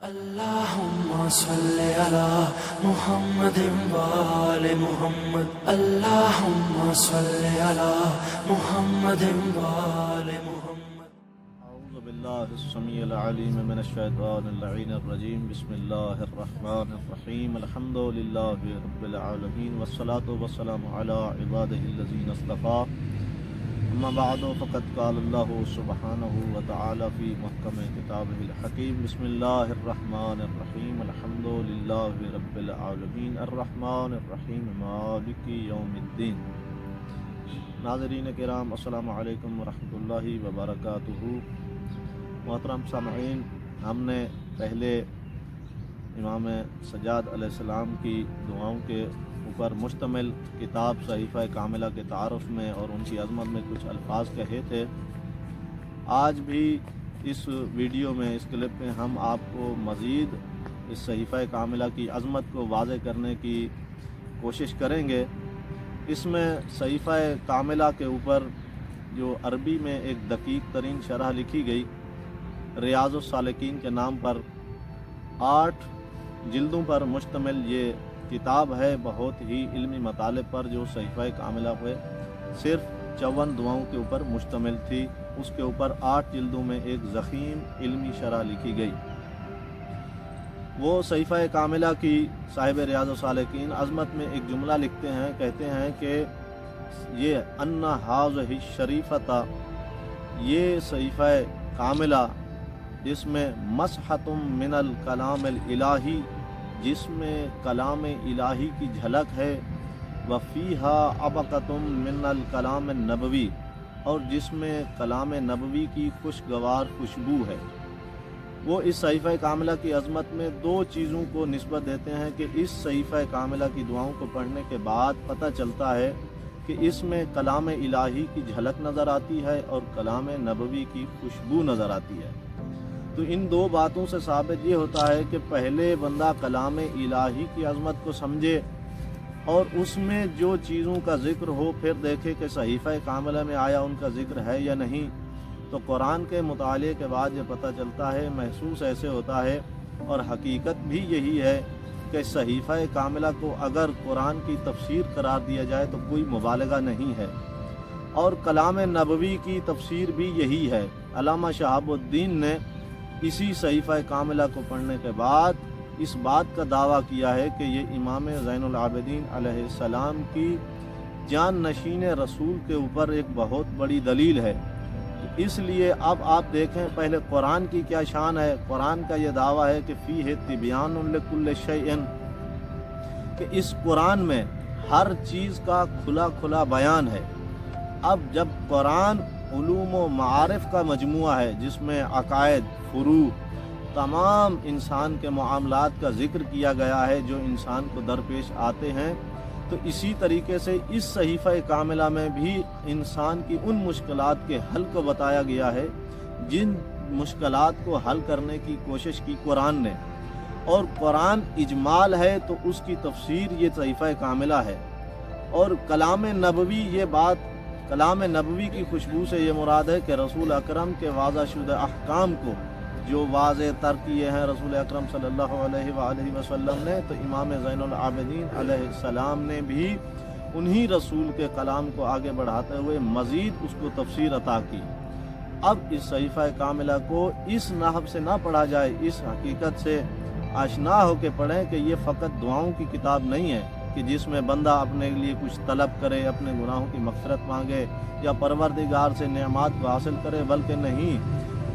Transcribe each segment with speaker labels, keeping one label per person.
Speaker 1: اللهم صل على محمد وآل محمد اللهم صل على محمد وآل محمد
Speaker 2: اعوذ باللہ السمیع العلیم من الشیطان اللعین الرجیم بسم اللہ الرحمن الرحیم الحمد للہ رب العالمین والصلاة والسلام علی عبادہ الذین اصطفیٰ اما بعد فقد قال اللہ سبحانہ وتعالی فی محکم کتابہ الحکیم بسم اللہ الرحمن الرحیم الحمد للہ رب العالمین الرحمن الرحیم مالک یوم الدین۔ ناظرین کرام السلام علیکم ورحمۃ اللہ وبرکاتہ۔ محترم سامعین، ہم نے پہلے امام سجاد علیہ السلام کی دعاؤں کے اوپر مشتمل کتاب صحیفہ کاملہ کے تعارف میں اور ان کی عظمت میں کچھ الفاظ کہے تھے۔ آج بھی اس ویڈیو میں، اس کلپ میں ہم آپ کو مزید اس صحیفہ کاملہ کی عظمت کو واضح کرنے کی کوشش کریں گے۔ اس میں صحیفہ کاملہ کے اوپر جو عربی میں ایک دقیق ترین شرح لکھی گئی، ریاض السالکین کے نام پر 8 جلدوں پر مشتمل یہ کتاب ہے، بہت ہی علمی مطالب پر، جو صحیفہ کاملہ پہ صرف 54 دعاؤں کے اوپر مشتمل تھی۔ اس کے اوپر 8 جلدوں میں ایک ضخیم علمی شرح لکھی گئی۔ وہ صحیفہ کاملہ کی صاحب ریاض السالکین عظمت میں ایک جملہ لکھتے ہیں، کہتے ہیں کہ یہ ان ھذہ الشریفۃ، یہ صحیفہ کاملہ جس میں مسحۃ من الکلام الالہی، جس میں کلام الہی کی جھلک ہے، وفیہا عبقۃ من الکلام النبوی، اور جس میں کلام نبوی کی خوشگوار خوشبو ہے۔ وہ اس صحیفہ کاملہ کی عظمت میں 2 چیزوں کو نسبت دیتے ہیں کہ اس صحیفہ کاملہ کی دعاؤں کو پڑھنے کے بعد پتہ چلتا ہے کہ اس میں کلام الہی کی جھلک نظر آتی ہے اور کلام نبوی کی خوشبو نظر آتی ہے۔ تو ان 2 باتوں سے ثابت یہ ہوتا ہے کہ پہلے بندہ کلام الہی کی عظمت کو سمجھے اور اس میں جو چیزوں کا ذکر ہو پھر دیکھے کہ صحیفہ کاملہ میں آیا ان کا ذکر ہے یا نہیں۔ تو قرآن کے مطالعے کے بعد یہ پتہ چلتا ہے، محسوس ایسے ہوتا ہے، اور حقیقت بھی یہی ہے کہ صحیفہ کاملہ کو اگر قرآن کی تفسیر قرار دیا جائے تو کوئی مبالغہ نہیں ہے، اور کلام نبوی کی تفسیر بھی یہی ہے۔ علامہ شہاب الدین نے اسی صحیفہ کاملہ کو پڑھنے کے بعد اس بات کا دعویٰ کیا ہے کہ یہ امام زین العابدین علیہ السلام کی جان نشین رسول کے اوپر ایک بہت بڑی دلیل ہے۔ اس لیے اب آپ دیکھیں پہلے قرآن کی کیا شان ہے۔ قرآن کا یہ دعویٰ ہے کہ فیہ تبیان لکل شیء، کہ اس قرآن میں ہر چیز کا کھلا کھلا بیان ہے۔ اب جب قرآن علوم و معارف کا مجموعہ ہے جس میں عقائد، فروع، تمام انسان کے معاملات کا ذکر کیا گیا ہے جو انسان کو درپیش آتے ہیں، تو اسی طریقے سے اس صحیفہ کاملہ میں بھی انسان کی ان مشکلات کے حل کو بتایا گیا ہے جن مشکلات کو حل کرنے کی کوشش کی قرآن نے، اور قرآن اجمال ہے تو اس کی تفسیر یہ صحیفہ کاملہ ہے۔ اور کلام نبوی، یہ بات کلام نبوی کی خوشبو سے یہ مراد ہے کہ رسول اکرم کے واضح شدہ احکام کو جو واضح تر کیے ہیں رسول اکرم صلی اللہ علیہ وآلہ وسلم نے، تو امام زین العابدین علیہ السلام نے بھی انہی رسول کے کلام کو آگے بڑھاتے ہوئے مزید اس کو تفسیر عطا کی۔ اب اس صحیفہ کاملہ کو اس نحو سے نہ پڑھا جائے، اس حقیقت سے آشنا ہو کے پڑھیں کہ یہ فقط دعاؤں کی کتاب نہیں ہے کہ جس میں بندہ اپنے لیے کچھ طلب کرے، اپنے گناہوں کی مغفرت مانگے یا پروردگار سے نعمات کو حاصل کرے، بلکہ نہیں،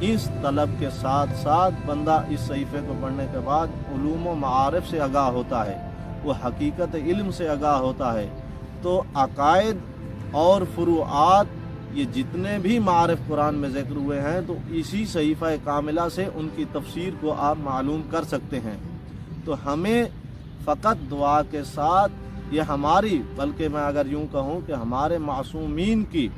Speaker 2: اس طلب کے ساتھ ساتھ بندہ اس صحیفے کو پڑھنے کے بعد علوم و معارف سے آگاہ ہوتا ہے، وہ حقیقت علم سے آگاہ ہوتا ہے۔ تو عقائد اور فروعات، یہ جتنے بھی معارف قرآن میں ذکر ہوئے ہیں، تو اسی صحیفہ کاملہ سے ان کی تفسیر کو آپ معلوم کر سکتے ہیں۔ تو ہمیں فقط دعا کے ساتھ، یہ ہماری، بلکہ میں اگر یوں کہوں کہ ہمارے معصومین کی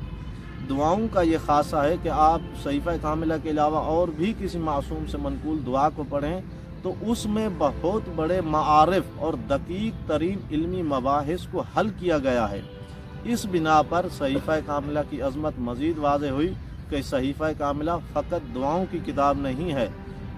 Speaker 2: دعاؤں کا یہ خاصہ ہے کہ آپ صحیفہ کاملہ کے علاوہ اور بھی کسی معصوم سے منقول دعا کو پڑھیں تو اس میں بہت بڑے معارف اور دقیق ترین علمی مباحث کو حل کیا گیا ہے۔ اس بنا پر صحیفہ کاملہ کی عظمت مزید واضح ہوئی کہ صحیفہ کاملہ فقط دعاؤں کی کتاب نہیں ہے،